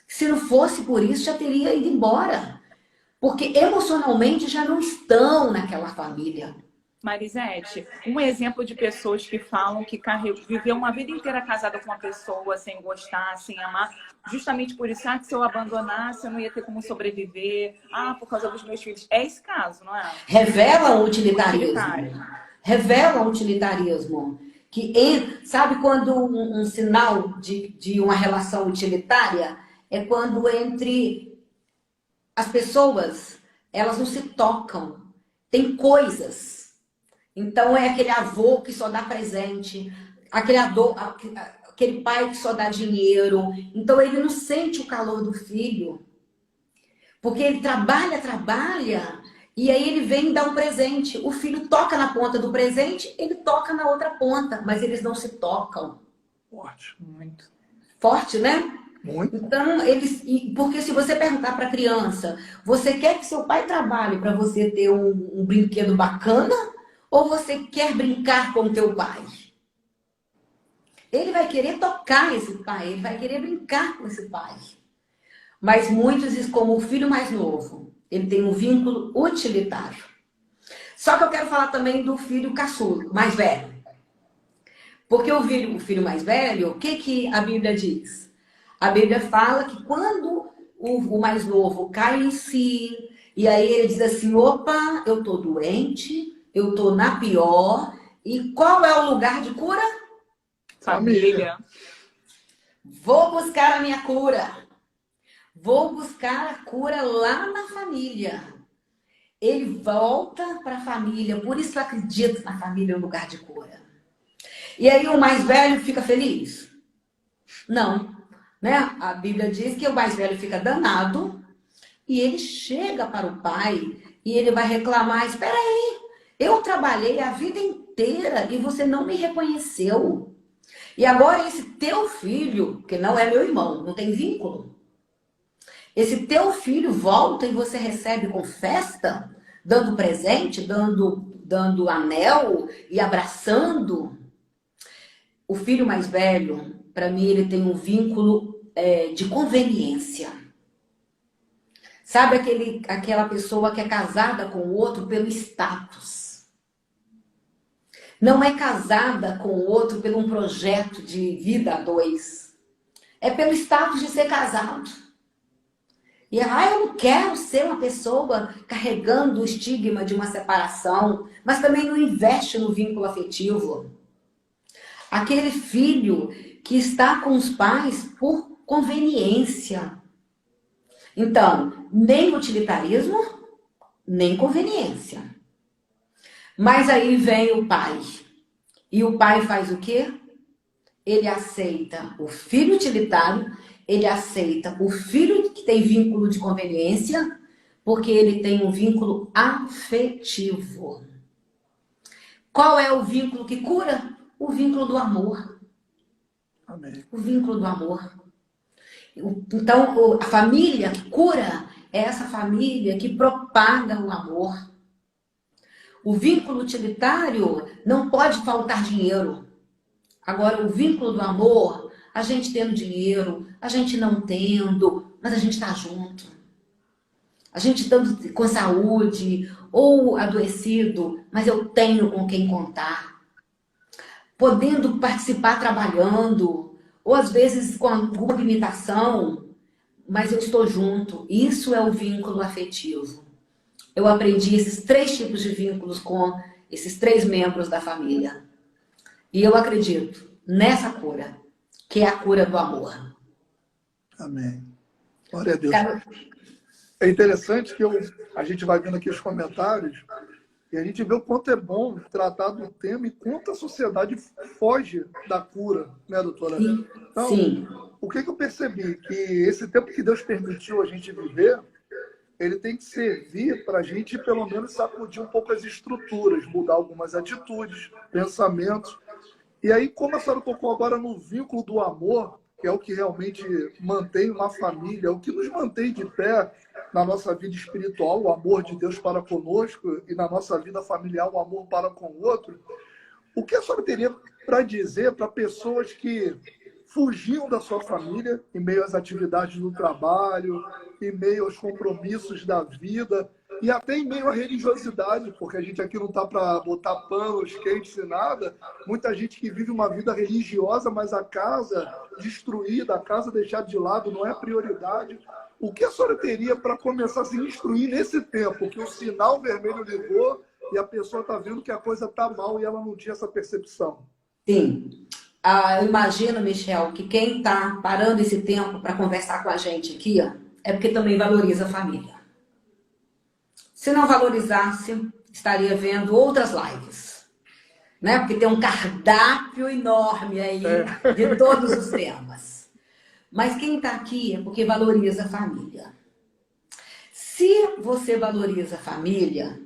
Se não fosse por isso, já teria ido embora, porque emocionalmente já não estão naquela família. Marisete, um exemplo de pessoas que falam que viveu uma vida inteira casada com uma pessoa sem gostar, sem amar, justamente por isso, que se eu abandonasse eu não ia ter como sobreviver, por causa dos meus filhos. É esse caso, não é? Revelam o utilitarismo. Revelam o utilitarismo. Sabe quando um sinal de uma relação utilitária é quando entre as pessoas, elas não se tocam. Tem coisas. Então é aquele avô que só dá presente, aquele pai que só dá dinheiro. Então ele não sente o calor do filho. Porque ele trabalha, e aí ele vem dar um presente. O filho toca na ponta do presente, ele toca na outra ponta, mas eles não se tocam. Forte. Muito. Forte, né? Muito. Então, porque se você perguntar para a criança, você quer que seu pai trabalhe para você ter um brinquedo bacana? Ou você quer brincar com o teu pai? Ele vai querer tocar esse pai, ele vai querer brincar com esse pai. Mas muitos, como o filho mais novo, ele tem um vínculo utilitário. Só que eu quero falar também do filho caçula, mais velho. Porque o filho mais velho, o que a Bíblia diz? A Bíblia fala que quando o mais novo cai em si, e aí ele diz assim, opa, eu tô doente, eu tô na pior. E qual é o lugar de cura? Família. Vou buscar a minha cura. Vou buscar a cura lá na família. Ele volta para a família. Por isso eu acredito na família é um lugar de cura. E aí o mais velho fica feliz? Não. Né? A Bíblia diz que o mais velho fica danado. E ele chega para o pai e ele vai reclamar. Espera aí. Eu trabalhei a vida inteira e você não me reconheceu. E agora esse teu filho, que não é meu irmão, não tem vínculo, esse teu filho volta e você recebe com festa, dando presente, dando anel e abraçando. O filho mais velho, para mim, ele tem um vínculo de conveniência. Sabe aquela pessoa que é casada com o outro pelo status? Não é casada com o outro por um projeto de vida a dois. É pelo status de ser casado. E eu não quero ser uma pessoa carregando o estigma de uma separação, mas também não investe no vínculo afetivo. Aquele filho que está com os pais por conveniência. Então, nem utilitarismo, nem conveniência. Mas aí vem o pai. E o pai faz o quê? Ele aceita o filho utilitário, ele aceita o filho que tem vínculo de conveniência, porque ele tem um vínculo afetivo. Qual é o vínculo que cura? O vínculo do amor. Amém. O vínculo do amor. Então, a família que cura é essa família que propaga o amor. O vínculo utilitário não pode faltar dinheiro. Agora, o vínculo do amor, a gente tendo dinheiro, a gente não tendo, mas a gente está junto. A gente estando com saúde ou adoecido, mas eu tenho com quem contar. Podendo participar trabalhando, ou às vezes com alguma limitação, mas eu estou junto. Isso é o vínculo afetivo. Eu aprendi esses 3 tipos de vínculos com esses 3 membros da família. E eu acredito nessa cura, que é a cura do amor. Amém. Glória a Deus. É interessante que a gente vai vendo aqui os comentários e a gente vê o quanto é bom tratar do tema e quanto a sociedade foge da cura, né, doutora? Sim. Então, Sim. o que eu percebi? Que esse tempo que Deus permitiu a gente viver, ele tem que servir para a gente, pelo menos, sacudir um pouco as estruturas, mudar algumas atitudes, pensamentos. E aí, como a senhora tocou agora no vínculo do amor, que é o que realmente mantém uma família, o que nos mantém de pé na nossa vida espiritual, o amor de Deus para conosco, e na nossa vida familiar, o amor para com o outro, o que a senhora teria para dizer para pessoas que fugiam da sua família em meio às atividades do trabalho, em meio aos compromissos da vida e até em meio à religiosidade, porque a gente aqui não está para botar panos quentes e nada. Muita gente que vive uma vida religiosa, mas a casa destruída, a casa deixada de lado, não é prioridade. O que a senhora teria para começar a se instruir nesse tempo que o sinal vermelho ligou e a pessoa está vendo que a coisa está mal e ela não tinha essa percepção? Sim. Eu imagino, Michel, que quem está parando esse tempo para conversar com a gente aqui é porque também valoriza a família. Se não valorizasse, estaria vendo outras lives, né? Porque tem um cardápio enorme aí de todos os temas. Mas quem está aqui é porque valoriza a família. Se você valoriza a família,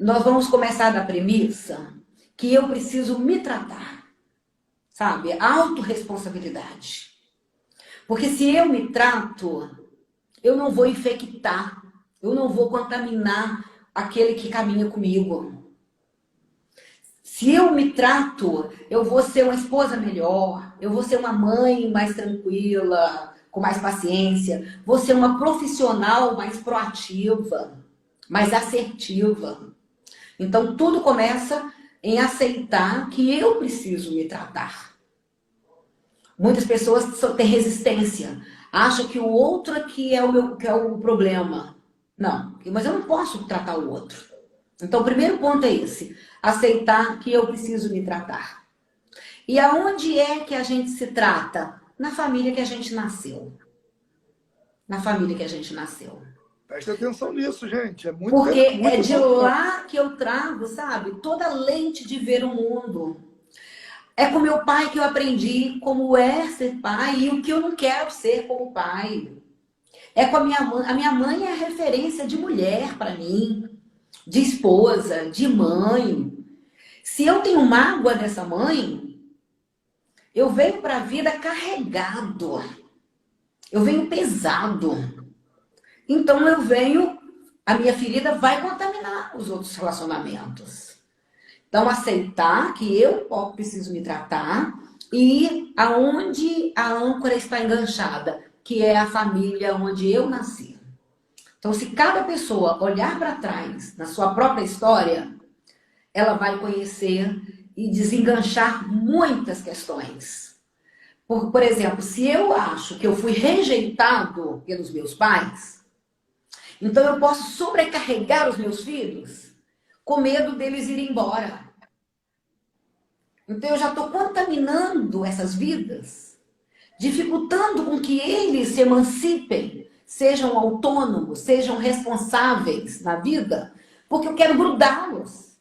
nós vamos começar da premissa que eu preciso me tratar. Sabe? Autorresponsabilidade. Porque se eu me trato, eu não vou infectar, eu não vou contaminar aquele que caminha comigo. Se eu me trato, eu vou ser uma esposa melhor, eu vou ser uma mãe mais tranquila, com mais paciência, vou ser uma profissional mais proativa, mais assertiva. Então, tudo começa em aceitar que eu preciso me tratar. Muitas pessoas têm resistência, acham que o outro aqui é o problema. Não, mas eu não posso tratar o outro. Então, o primeiro ponto é esse, aceitar que eu preciso me tratar. E aonde é que a gente se trata? Na família que a gente nasceu. Na família que a gente nasceu. Presta atenção nisso, gente. Porque é de lá que eu trago, sabe? Toda a lente de ver o mundo. É com meu pai que eu aprendi como é ser pai e o que eu não quero ser como pai. É com a minha mãe. A minha mãe é a referência de mulher para mim, de esposa, de mãe. Se eu tenho mágoa dessa mãe, Eu venho para a vida carregado. Eu venho pesado. Então a minha ferida vai contaminar os outros relacionamentos. Então, aceitar que eu preciso me tratar e aonde a âncora está enganchada, que é a família onde eu nasci. Então, se cada pessoa olhar para trás na sua própria história, ela vai conhecer e desenganchar muitas questões. Por exemplo, se eu acho que eu fui rejeitado pelos meus pais, então eu posso sobrecarregar os meus filhos com medo deles irem embora. Então eu já estou contaminando essas vidas, dificultando com que eles se emancipem, sejam autônomos, sejam responsáveis na vida, porque eu quero grudá-los.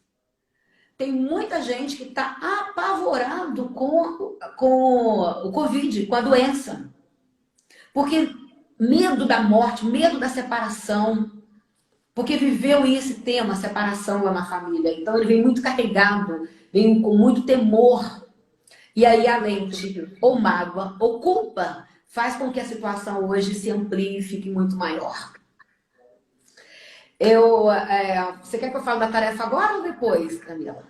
Tem muita gente que está apavorado com o Covid, com a doença. Porque medo da morte, medo da separação. Porque viveu esse tema, separação lá na família. Então ele vem muito carregado, vem com muito temor. E aí a mente, ou mágoa, ou culpa, faz com que a situação hoje se amplie e fique muito maior. Você quer que eu fale da tarefa agora ou depois, Camila?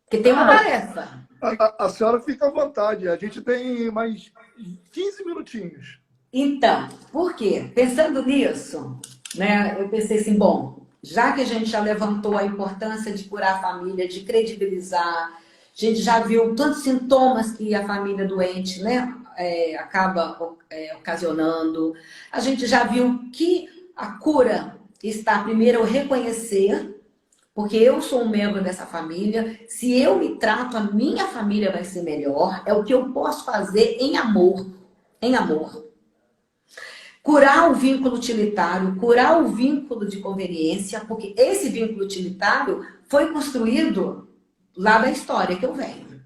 Porque tem uma tarefa. A senhora fica à vontade. A gente tem mais 15 minutinhos. Então, por quê? Pensando nisso, né, eu pensei assim, bom, já que a gente já levantou a importância de curar a família, de credibilizar, a gente já viu tantos sintomas que a família doente, né, acaba ocasionando, a gente já viu que a cura está primeiro eu reconhecer, porque eu sou um membro dessa família, se eu me trato, a minha família vai ser melhor, é o que eu posso fazer em amor, em amor. Curar o vínculo utilitário, curar o vínculo de conveniência, porque esse vínculo utilitário foi construído lá da história que eu venho,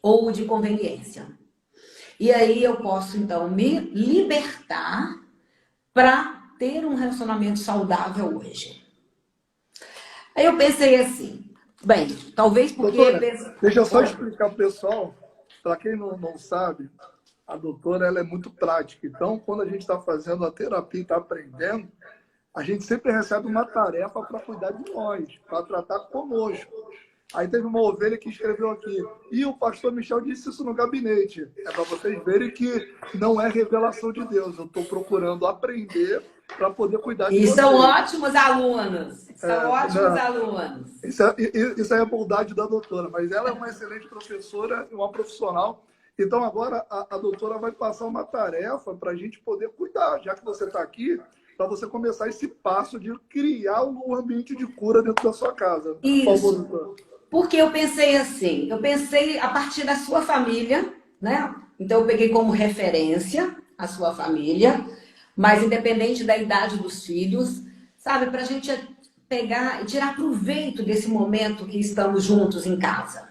ou de conveniência. E aí eu posso, então, me libertar para ter um relacionamento saudável hoje. Aí eu pensei assim, bem, talvez porque... Doutora, deixa eu só explicar para o pessoal, para quem não sabe, a doutora ela é muito prática. Então, quando a gente está fazendo a terapia e está aprendendo, a gente sempre recebe uma tarefa para cuidar de nós, para tratar conosco. Aí teve uma ovelha que escreveu aqui, e o pastor Michel disse isso no gabinete. É para vocês verem que não é revelação de Deus. Eu estou procurando aprender para poder cuidar de vocês. E são ótimos alunos. São ótimos alunos. Isso é a bondade da doutora. Mas ela é uma excelente professora e uma profissional. Então, agora, a doutora vai passar uma tarefa para a gente poder cuidar, já que você está aqui, para você começar esse passo de criar um ambiente de cura dentro da sua casa. Isso. Por favor, doutora. Porque eu pensei assim, eu pensei a partir da sua família, né? Então, eu peguei como referência a sua família, mas independente da idade dos filhos, sabe? Para a gente pegar e tirar proveito desse momento que estamos juntos em casa.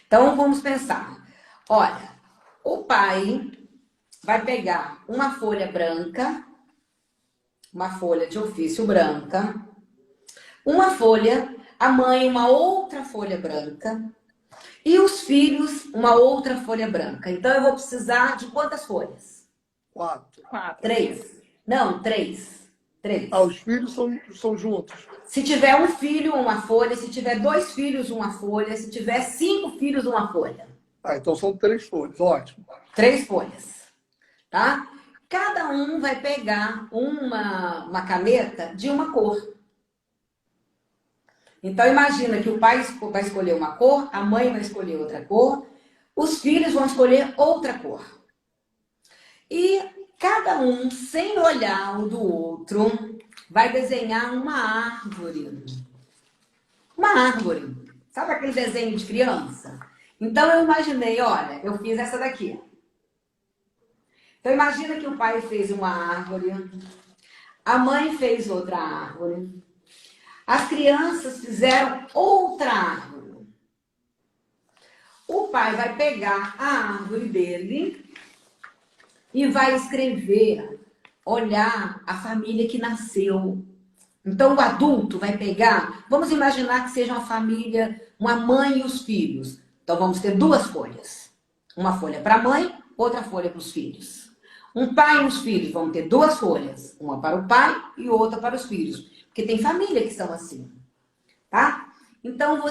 Então, vamos pensar. Olha, o pai vai pegar uma folha branca, uma folha de ofício branca, uma folha, a mãe uma outra folha branca e os filhos uma outra folha branca. Então eu vou precisar de quantas folhas? 4. 3. Não, 3. Os filhos são juntos. Se tiver um filho, uma folha. Se tiver 2 filhos, uma folha. Se tiver 5 filhos, uma folha. Então são 3 folhas, ótimo. 3 folhas, tá? Cada um vai pegar uma caneta de uma cor. Então imagina que o pai vai escolher uma cor, a mãe vai escolher outra cor, os filhos vão escolher outra cor. E cada um, sem olhar um do outro, vai desenhar uma árvore. Uma árvore. Sabe aquele desenho de criança? Então eu imaginei, olha, eu fiz essa daqui. Então imagina que o pai fez uma árvore, a mãe fez outra árvore, as crianças fizeram outra árvore. O pai vai pegar a árvore dele e vai escrever, olhar a família que nasceu. Então o adulto vai pegar, vamos imaginar que seja uma família, uma mãe e os filhos. Então vamos ter 2 folhas. Uma folha para a mãe, outra folha para os filhos. Um pai e os filhos vão ter 2 folhas, uma para o pai e outra para os filhos. Porque tem família que são assim, tá? Então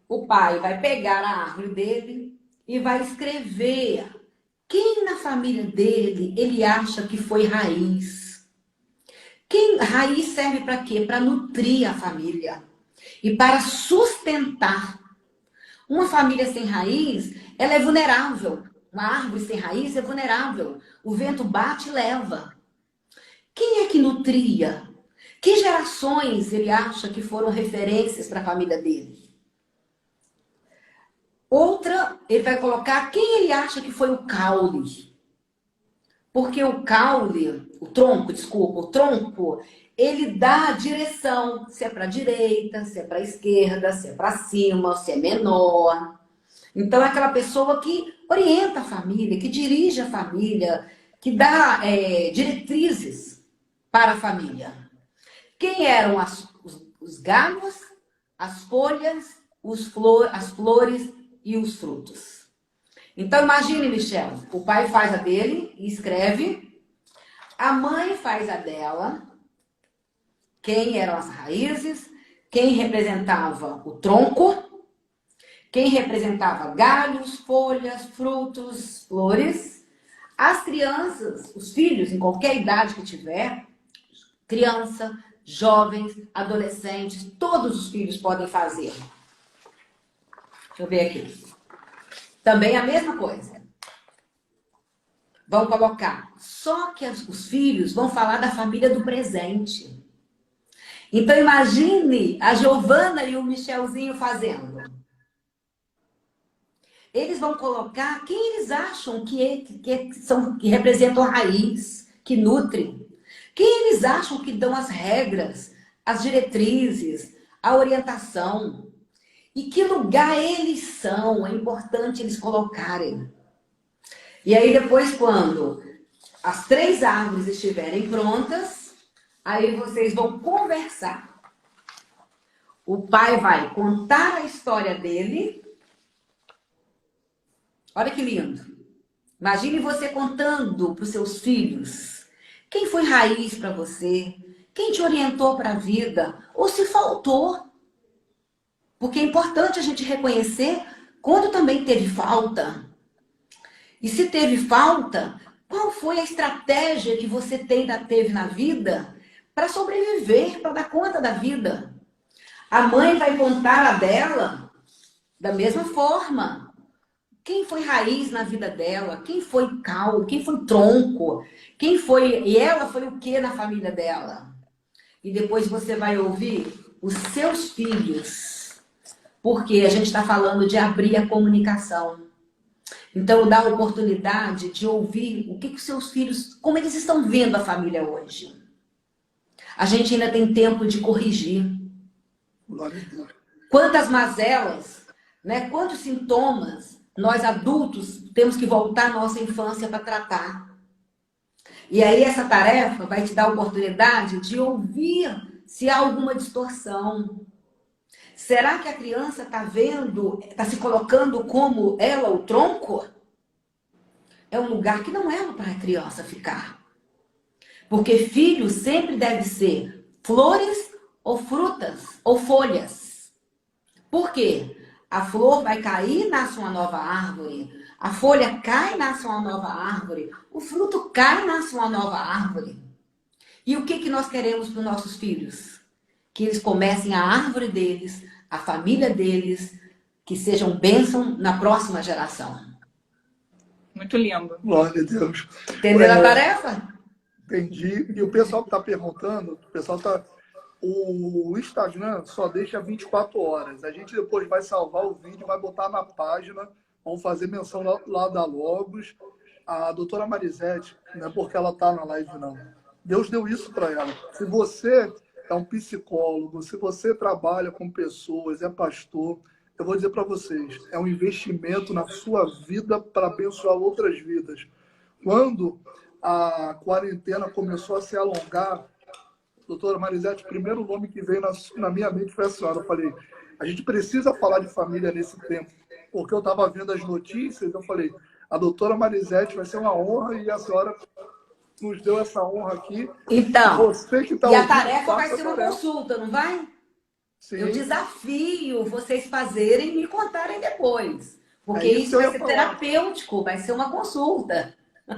o pai vai pegar a árvore dele e vai escrever quem na família dele ele acha que foi raiz. Raiz serve para quê? Para nutrir a família e para sustentar. Uma família sem raiz, ela é vulnerável. Uma árvore sem raiz é vulnerável. O vento bate e leva. Quem é que nutria? Que gerações ele acha que foram referências para a família dele? Outra, ele vai colocar quem ele acha que foi o caule. Porque o caule, o tronco, ele dá a direção. Se é para a direita, se é para a esquerda, se é para cima, se é menor. Então, é aquela pessoa que orienta a família, que dirige a família, que dá diretrizes para a família. Quem eram os galhos, as folhas, as flores e os frutos? Então, imagine, Michel, o pai faz a dele e escreve, a mãe faz a dela, quem eram as raízes, quem representava o tronco, quem representava galhos, folhas, frutos, flores. As crianças, os filhos, em qualquer idade que tiver, criança, jovens, adolescentes, todos os filhos podem fazer. Deixa eu ver aqui. Também a mesma coisa. Vão colocar. Só que os filhos vão falar da família do presente. Então imagine a Giovana e o Michelzinho fazendo. Eles vão colocar quem eles acham que representam a raiz, que nutrem. Quem eles acham que dão as regras, as diretrizes, a orientação. E que lugar eles são, é importante eles colocarem. E aí depois, quando as 3 árvores estiverem prontas, aí vocês vão conversar. O pai vai contar a história dele. Olha que lindo. Imagine você contando para os seus filhos. Quem foi raiz para você? Quem te orientou para a vida? Ou se faltou? Porque é importante a gente reconhecer quando também teve falta. E se teve falta, qual foi a estratégia que você teve na vida para sobreviver, para dar conta da vida? A mãe vai contar a dela da mesma forma. Quem foi raiz na vida dela? Quem foi caule? Quem foi tronco? Quem foi... E ela foi o que na família dela? E depois você vai ouvir os seus filhos. Porque a gente está falando de abrir a comunicação. Então, dá a oportunidade de ouvir o que os seus filhos, como eles estão vendo a família hoje. A gente ainda tem tempo de corrigir. Quantas mazelas, né? Quantos sintomas nós adultos temos que voltar à nossa infância para tratar. E aí essa tarefa vai te dar a oportunidade de ouvir se há alguma distorção. Será que a criança está vendo, está se colocando como ela, o tronco? É um lugar que não é para a criança ficar. Porque filho sempre deve ser flores ou frutas ou folhas. Por quê? A flor vai cair e nasce uma nova árvore. A folha cai e nasce uma nova árvore. O fruto cai e nasce uma nova árvore. E o que nós queremos para os nossos filhos? Que eles comecem a árvore deles, a família deles, que sejam bênção na próxima geração. Muito lindo. Glória a Deus. Entenderam a tarefa? Entendi. E o pessoal que está perguntando, o Instagram só deixa 24 horas. A gente depois vai salvar o vídeo, vai botar na página, vamos fazer menção lá da Logos. A doutora Marisete, não é porque ela está na live, não. Deus deu isso para ela. Se você é um psicólogo, se você trabalha com pessoas, é pastor, eu vou dizer para vocês, é um investimento na sua vida para abençoar outras vidas. Quando a quarentena começou a se alongar, doutora Marisete, o primeiro nome que veio na minha mente foi a senhora. Eu falei, a gente precisa falar de família nesse tempo. porque eu estava vendo as notícias, eu falei, a doutora Marisete vai ser uma honra e a senhora nos deu essa honra aqui. Então, Você que está e a ouvindo, tarefa vai faça ser a uma tarefa. consulta, não vai? Sim. Eu desafio vocês fazerem e me contarem depois. Porque É isso isso que eu vai ia ser falar. terapêutico, vai ser uma consulta.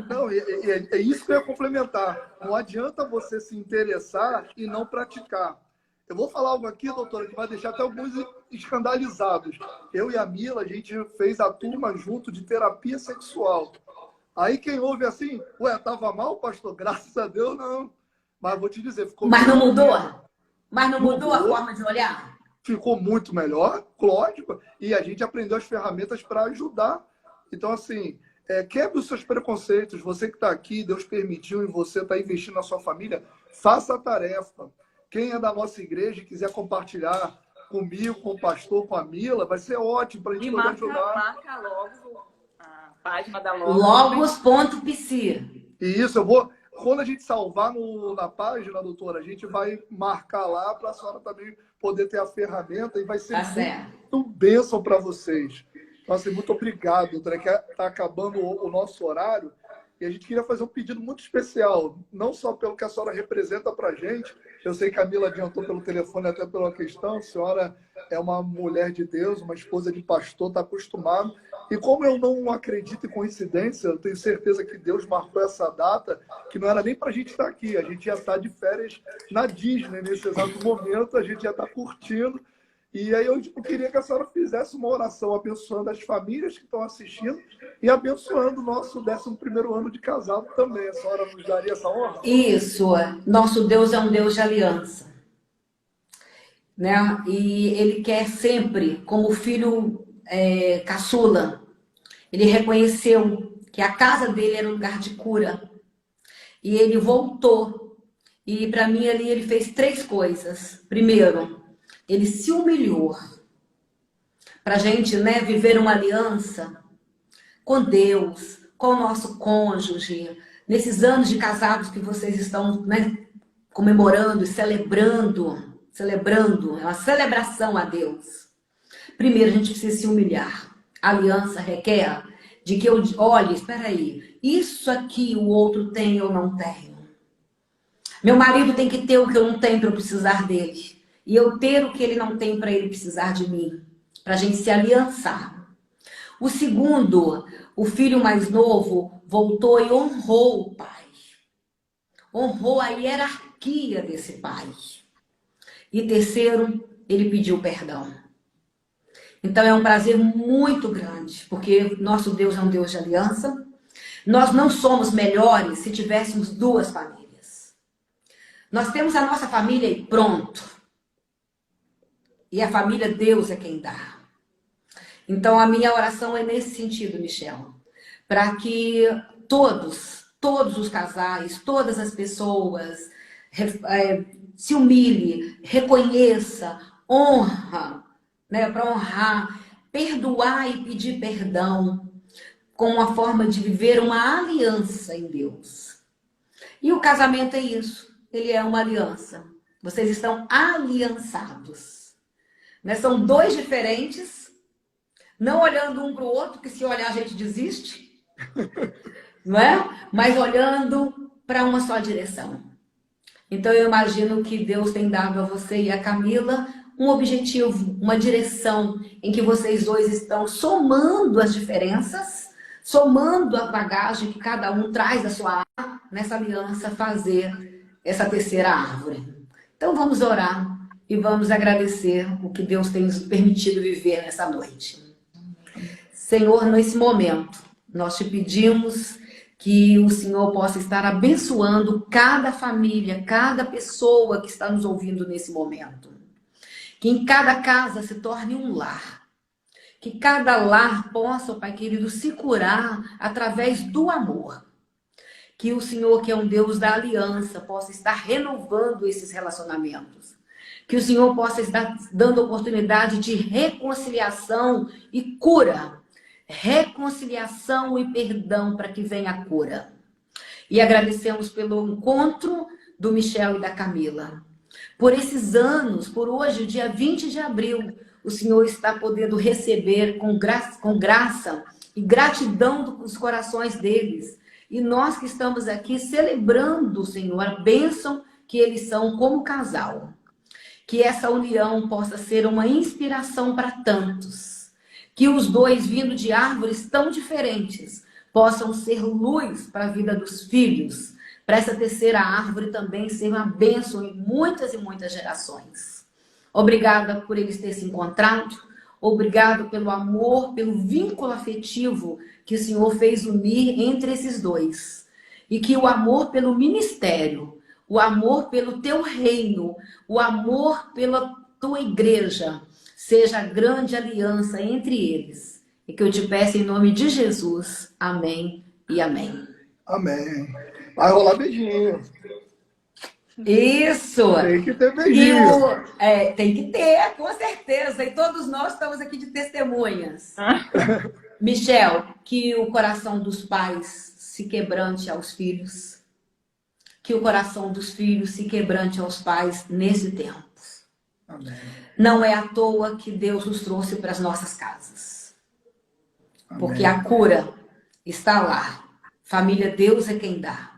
Não, é isso que eu ia complementar. Não adianta você se interessar e não praticar. Eu vou falar algo aqui, doutora, que vai deixar até alguns escandalizados. Eu e a Mila, a gente fez a turma junto de terapia sexual. Aí quem ouve assim, ué, tava mal, pastor? Graças a Deus, não. Mas vou te dizer, ficou Mas não melhor mudou? mesmo. Mas não mudou a Mudou, forma de olhar? ficou muito melhor, lógico. E a gente aprendeu as ferramentas para ajudar. Então, assim, quebre os seus preconceitos. Você que está aqui, Deus permitiu, e você está investindo na sua família, faça a tarefa. Quem é da nossa igreja e quiser compartilhar comigo, com o pastor, com a Mila, vai ser ótimo para a gente poder ajudar. Marca logo a página da Logos. Logos.psi. E isso, quando a gente salvar na página, doutora, a gente vai marcar lá para a senhora também poder ter a ferramenta e vai ser muito bênção para vocês. Então, assim, muito obrigado, doutora, que está acabando o nosso horário. E a gente queria fazer um pedido muito especial, não só pelo que a senhora representa para a gente. Eu sei que a Mila adiantou pelo telefone até pela questão. A senhora é uma mulher de Deus, uma esposa de pastor, está acostumado. E como eu não acredito em coincidência, eu tenho certeza que Deus marcou essa data, que não era nem para a gente estar aqui. A gente ia estar de férias na Disney nesse exato momento, a gente ia estar curtindo. E aí eu queria que a senhora fizesse uma oração abençoando as famílias que estão assistindo e abençoando o nosso 11º ano de casado também. A senhora nos daria essa honra? Isso. Nosso Deus é um Deus de aliança. Né? E Ele quer sempre, como filho caçula, Ele reconheceu que a casa dele era um lugar de cura. E Ele voltou. E para mim ali Ele fez 3 coisas. Primeiro, Ele se humilhou para a gente, né, viver uma aliança com Deus, com o nosso cônjuge, nesses anos de casados que vocês estão, né, comemorando e celebrando, é uma celebração a Deus. Primeiro, a gente precisa se humilhar. A aliança requer de que eu olhe, espera aí, isso aqui o outro tem ou não tenho. Meu marido tem que ter o que eu não tenho para eu precisar dele. E eu ter o que ele não tem para ele precisar de mim. Para a gente se aliançar. O segundo, o filho mais novo voltou e honrou o pai. Honrou a hierarquia desse pai. E terceiro, ele pediu perdão. Então é um prazer muito grande, porque nosso Deus é um Deus de aliança. Nós não somos melhores se tivéssemos 2 famílias. Nós temos a nossa família e pronto. E a família, Deus é quem dá. Então, a minha oração é nesse sentido, Michel. Para que todos os casais, todas as pessoas se humilhe, reconheça, honra, né, para honrar, perdoar e pedir perdão, com uma forma de viver uma aliança em Deus. E o casamento é isso. Ele é uma aliança. Vocês estão aliançados. Né? São 2 diferentes, não olhando um para o outro, que se olhar a gente desiste, não é? Mas olhando para uma só direção. Então eu imagino que Deus tem dado a você e a Camila um objetivo, uma direção em que vocês 2 estão somando as diferenças, somando a bagagem que cada um traz da sua alma, nessa aliança fazer essa terceira árvore. Então vamos orar. E vamos agradecer o que Deus tem nos permitido viver nessa noite. Senhor, nesse momento, nós te pedimos que o Senhor possa estar abençoando cada família, cada pessoa que está nos ouvindo nesse momento. Que em cada casa se torne um lar. Que cada lar possa, Pai querido, se curar através do amor. Que o Senhor, que é um Deus da aliança, possa estar renovando esses relacionamentos. Que o Senhor possa estar dando oportunidade de reconciliação e cura. Reconciliação e perdão para que venha a cura. E agradecemos pelo encontro do Michel e da Camila. Por esses anos, por hoje, dia 20 de abril, o Senhor está podendo receber com graça e gratidão dos corações deles. E nós que estamos aqui celebrando, Senhor, a bênção que eles são como casal. Que essa união possa ser uma inspiração para tantos. Que os dois, vindo de árvores tão diferentes, possam ser luz para a vida dos filhos. Para essa terceira árvore também ser uma bênção em muitas e muitas gerações. Obrigada por eles terem se encontrado. Obrigado pelo amor, pelo vínculo afetivo que o Senhor fez unir entre esses dois. E que o amor pelo ministério, o amor pelo teu reino, o amor pela tua igreja, seja a grande aliança entre eles. E que eu te peço em nome de Jesus. Amém e amém. Amém. Vai rolar beijinho. Isso! Tem que ter beijinho. Tem que ter, com certeza. E todos nós estamos aqui de testemunhas. Michel, que o coração dos pais se quebrante aos filhos. Que o coração dos filhos se quebrante aos pais nesse tempo. Amém. Não é à toa que Deus nos trouxe para as nossas casas. Amém. Porque a cura está lá. Família, Deus é quem dá.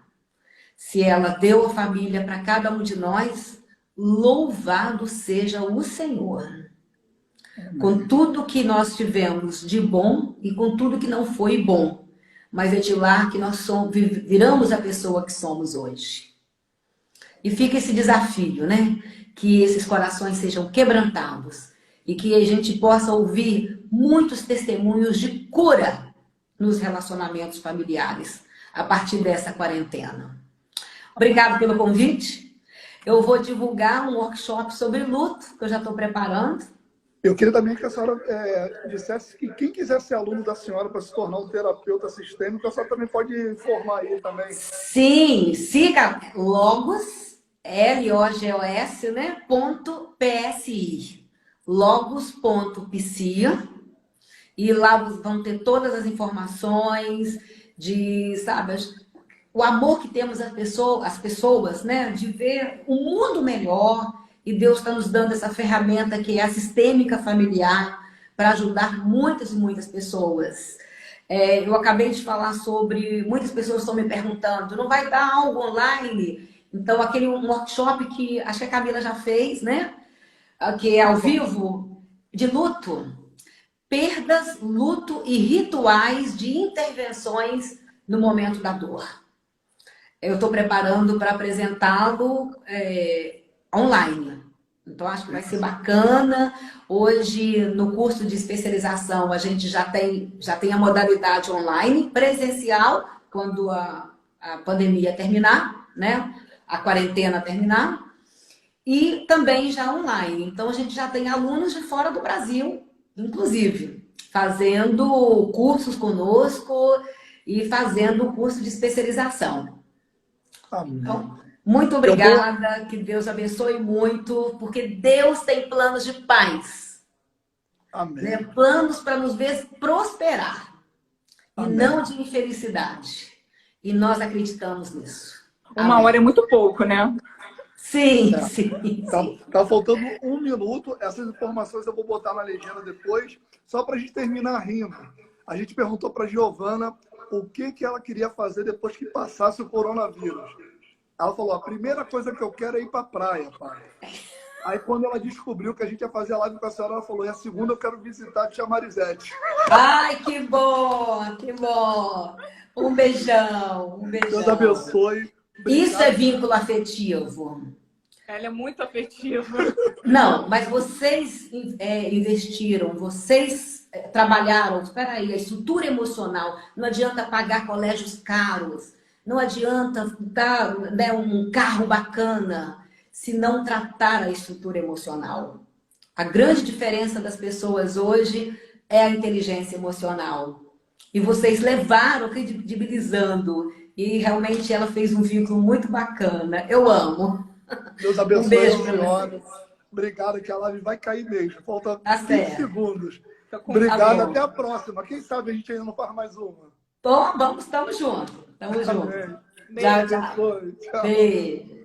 Se ela deu a família para cada um de nós, louvado seja o Senhor. Amém. Com tudo que nós tivemos de bom e com tudo que não foi bom. Mas é de lá que nós viramos a pessoa que somos hoje. E fica esse desafio, né? Que esses corações sejam quebrantados e que a gente possa ouvir muitos testemunhos de cura nos relacionamentos familiares a partir dessa quarentena. Obrigado pelo convite. Eu vou divulgar um workshop sobre luto, que eu já estou preparando. Eu queria também que a senhora dissesse que quem quiser ser aluno da senhora para se tornar um terapeuta sistêmico, a senhora também pode formar aí também. Sim, siga Logos, L-O-G-O-S, né? .psi. Logos.psia. E lá vão ter todas as informações de, sabe, o amor que temos as pessoas, né? De ver um mundo melhor. E Deus está nos dando essa ferramenta que é a sistêmica familiar para ajudar muitas e muitas pessoas. Eu acabei de falar sobre, muitas pessoas estão me perguntando, não vai dar algo online? Então, aquele workshop que acho que a Camila já fez, né? Que é ao vivo, de luto. Perdas, luto e rituais de intervenções no momento da dor. Eu estou preparando para apresentá-lo online. Então, acho que vai ser bacana. Hoje, no curso de especialização, a gente já tem a modalidade online, presencial, quando a pandemia terminar, né? A quarentena terminar. E também já online. Então, a gente já tem alunos de fora do Brasil, inclusive, fazendo cursos conosco e fazendo o curso de especialização. Amém. Então, muito obrigada, que Deus abençoe muito, porque Deus tem planos de paz. Amém. Né? Planos para nos ver prosperar. Amém. E não de infelicidade. E nós acreditamos nisso. Uma hora é muito pouco, né? Sim, sim. Tá faltando 1 minuto. Essas informações eu vou botar na legenda depois, só para a gente terminar rindo. A gente perguntou para a Giovana o que ela queria fazer depois que passasse o coronavírus. Ela falou, a primeira coisa que eu quero é ir para a praia, pai. Aí quando ela descobriu que a gente ia fazer a live com a senhora, ela falou, e a segunda eu quero visitar a tia Marisete. Ai, que bom, que bom. Um beijão, um beijão. Deus abençoe. Obrigado. Isso é vínculo afetivo. Ela é muito afetiva. Não, mas vocês investiram, vocês trabalharam, espera aí, a estrutura emocional. Não adianta pagar colégios caros, não adianta dar, né, um carro bacana, se não tratar a estrutura emocional. A grande diferença das pessoas hoje é a inteligência emocional. E vocês levaram credibilizando. E realmente ela fez um vínculo muito bacana. Eu amo. Deus abençoe Um beijo a senhora. Obrigado, que a live vai cair mesmo. Falta 20 segundos. Obrigado, até a próxima. Quem sabe a gente ainda não faz mais uma. Vamos, estamos juntos. Estamos juntos. Tchau, tchau. Beijo.